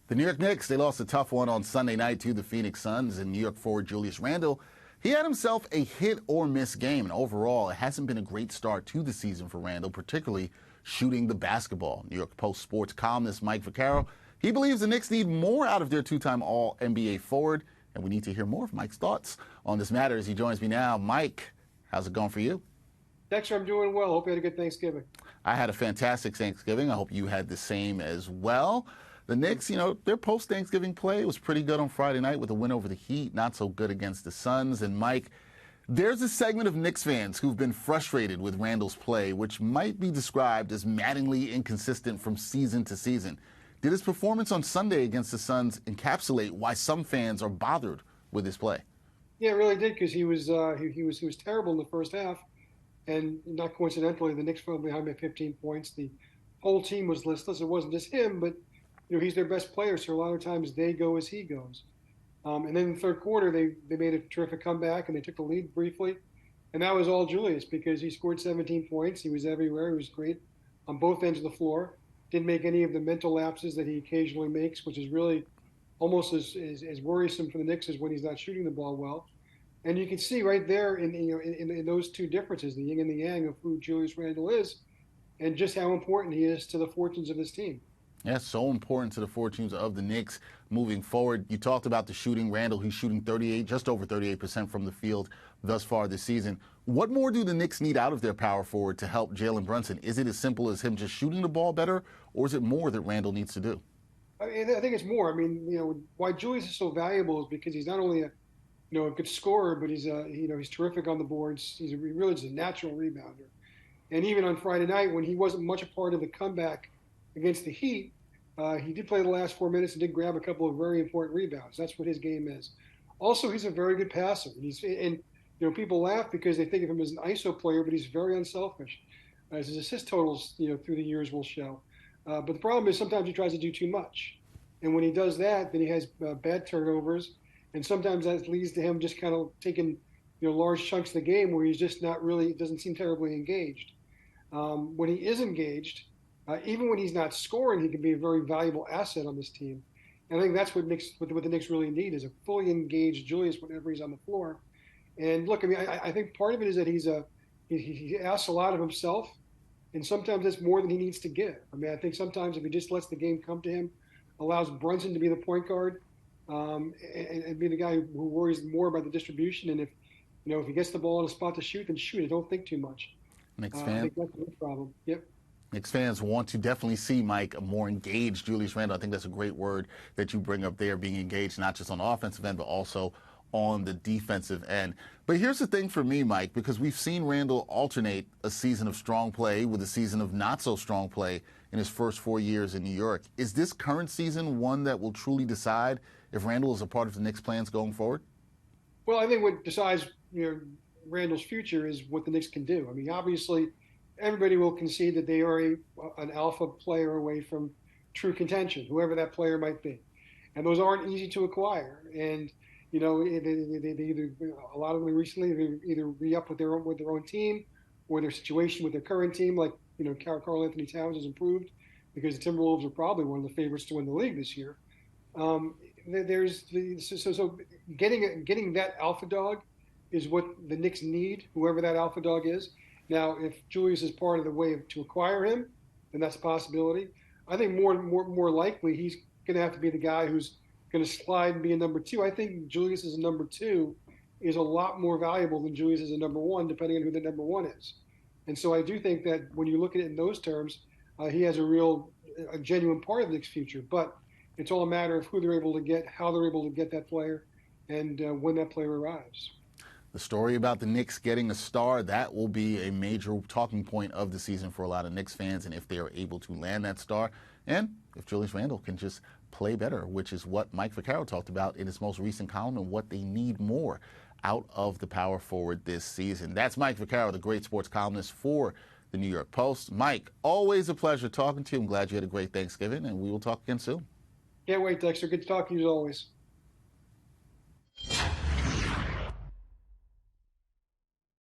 The New York Knicks, they lost a tough one on Sunday night to the Phoenix Suns, and New York forward Julius Randle, he had himself a hit-or-miss game, and overall, it hasn't been a great start to the season for Randle, particularly shooting the basketball. New York Post sports columnist Mike Vaccaro, he believes the Knicks need more out of their two-time All-NBA forward, and we need to hear more of Mike's thoughts on this matter as he joins me now. Mike, how's it going for you? Dexter, I'm doing well. Hope you had a good Thanksgiving. I had a fantastic Thanksgiving. I hope you had the same as well. The Knicks, their post-Thanksgiving play was pretty good on Friday night with a win over the Heat, not so good against the Suns. And Mike, there's a segment of Knicks fans who've been frustrated with Randle's play, which might be described as maddeningly inconsistent from season to season. Did his performance on Sunday against the Suns encapsulate why some fans are bothered with his play? Yeah, it really did, because he was terrible in the first half. And not coincidentally, the Knicks fell behind by 15 points. The whole team was listless. It wasn't just him, but he's their best player, so a lot of times they go as he goes. And then in the third quarter, they made a terrific comeback, and they took the lead briefly. And that was all Julius, because he scored 17 points. He was everywhere. He was great on both ends of the floor. Didn't make any of the mental lapses that he occasionally makes, which is really almost as worrisome for the Knicks as when he's not shooting the ball well. And you can see right there in those two differences, the yin and the yang of who Julius Randle is, and just how important he is to the fortunes of this team. Yeah, so important to the fortunes of the Knicks moving forward. You talked about the shooting. Randle, he's shooting just over 38% from the field thus far this season. What more do the Knicks need out of their power forward to help Jalen Brunson? Is it as simple as him just shooting the ball better, or is it more that Randle needs to do? I think it's more. I mean, why Julius is so valuable is because he's not only a good scorer, but he's terrific on the boards. He's really just a natural rebounder. And even on Friday night, when he wasn't much a part of the comeback against the Heat, he did play the last 4 minutes and did grab a couple of very important rebounds. That's what his game is. Also, he's a very good passer. People laugh because they think of him as an ISO player, but he's very unselfish, as his assist totals through the years will show. But the problem is sometimes he tries to do too much, and when he does that, then he has bad turnovers. And sometimes that leads to him just kind of taking large chunks of the game where he's just not really, doesn't seem terribly engaged. When he is engaged, even when he's not scoring, he can be a very valuable asset on this team. And I think that's what the Knicks really need, is a fully engaged Julius whenever he's on the floor. And look, I think part of it is that he asks a lot of himself, and sometimes that's more than he needs to give. I think sometimes if he just lets the game come to him, allows Brunson to be the point guard, and be the guy who worries more about the distribution. And if he gets the ball in a spot to shoot, then shoot it. Don't think too much. Knicks I fan. think that's the problem. Yep. Knicks fans want to definitely see, Mike, a more engaged Julius Randle. I think that's a great word that you bring up there, being engaged not just on the offensive end, but also on the defensive end. But here's the thing for me, Mike, because we've seen Randle alternate a season of strong play with a season of not so strong play in his first 4 years in New York. Is this current season one that will truly decide if Randle is a part of the Knicks' plans going forward? Well, I think what decides Randle's future is what the Knicks can do. Obviously, everybody will concede that they are an alpha player away from true contention, whoever that player might be. And those aren't easy to acquire. And, they either, a lot of them recently, either re-up with their own team, or their situation with their current team, like, Karl Anthony Towns has improved because the Timberwolves are probably one of the favorites to win the league this year. So getting that alpha dog is what the Knicks need, whoever that alpha dog is. Now, if Julius is part of the way to acquire him, then that's a possibility. I think more likely he's going to have to be the guy who's going to slide and be a number two. I think Julius as a number two is a lot more valuable than Julius as a number one, depending on who the number one is. And so I do think that when you look at it in those terms, he has a genuine part of the Knicks' future. But it's all a matter of who they're able to get, how they're able to get that player, and when that player arrives. The story about the Knicks getting a star, that will be a major talking point of the season for a lot of Knicks fans, and if they are able to land that star, and if Julius Randle can just play better, which is what Mike Vaccaro talked about in his most recent column and what they need more out of the power forward this season. That's Mike Vaccaro, the great sports columnist for the New York Post. Mike, always a pleasure talking to you. I'm glad you had a great Thanksgiving, and we will talk again soon. Can't wait, Dexter. Good to talk to you as always.